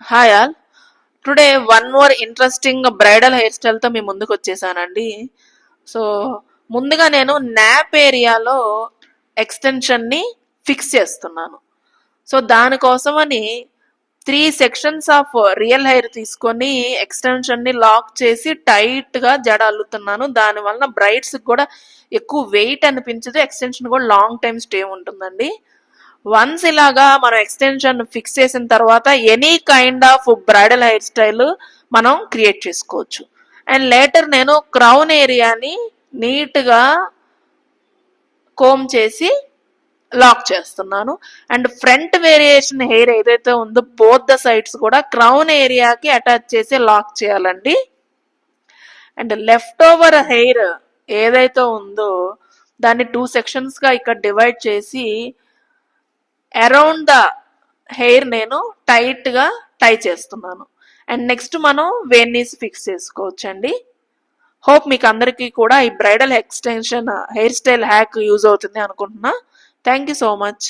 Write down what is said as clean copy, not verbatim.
Hi all. Today one more interesting bridal hair స్టైల్తో మీ ముందుకు వచ్చేసానండి. సో ముందుగా నేను నాప్ ఏరియాలో ఎక్స్టెన్షన్ని ఫిక్స్ చేస్తున్నాను. సో దానికోసమని 3 సెక్షన్స్ ఆఫ్ రియల్ హెయిర్ తీసుకొని ఎక్స్టెన్షన్ని లాక్ చేసి టైట్గా జడ అల్లుతున్నాను. దానివల్ల బ్రైడ్స్కి కూడా ఎక్కువ వెయిట్ అనిపించదు, ఎక్స్టెన్షన్ కూడా లాంగ్ టైం స్టే ఉంటుందండి. వన్స్ ఇలాగా మనం ఎక్స్టెన్షన్ ఫిక్స్ చేసిన తర్వాత any kind of bridal hair style మనం క్రియేట్ చేసుకోవచ్చు. అండ్ లేటర్ నేను క్రౌన్ ఏరియాని నీట్గా కోమ్ చేసి లాక్ చేస్తున్నాను. అండ్ ఫ్రంట్ వేరియేషన్ హెయిర్ ఏదైతే ఉందో బోత్ ద సైడ్స్ కూడా క్రౌన్ ఏరియాకి అటాచ్ చేసి లాక్ చేయాలండి. అండ్ లెఫ్ట్ ఓవర్ హెయిర్ ఏదైతే ఉందో దాన్ని 2 సెక్షన్స్గా ఇక్కడ డివైడ్ చేసి అరౌండ్ ద హెయిర్ నేను టైట్గా టై చేస్తున్నాను. అండ్ నెక్స్ట్ మనం వేన్నీస్ ఫిక్స్ చేసుకోవచ్చండి. హోప్ మీకు అందరికీ కూడా ఈ bridal extension hair style hack use అవుతుంది అనుకుంటున్నా. Thank you so much.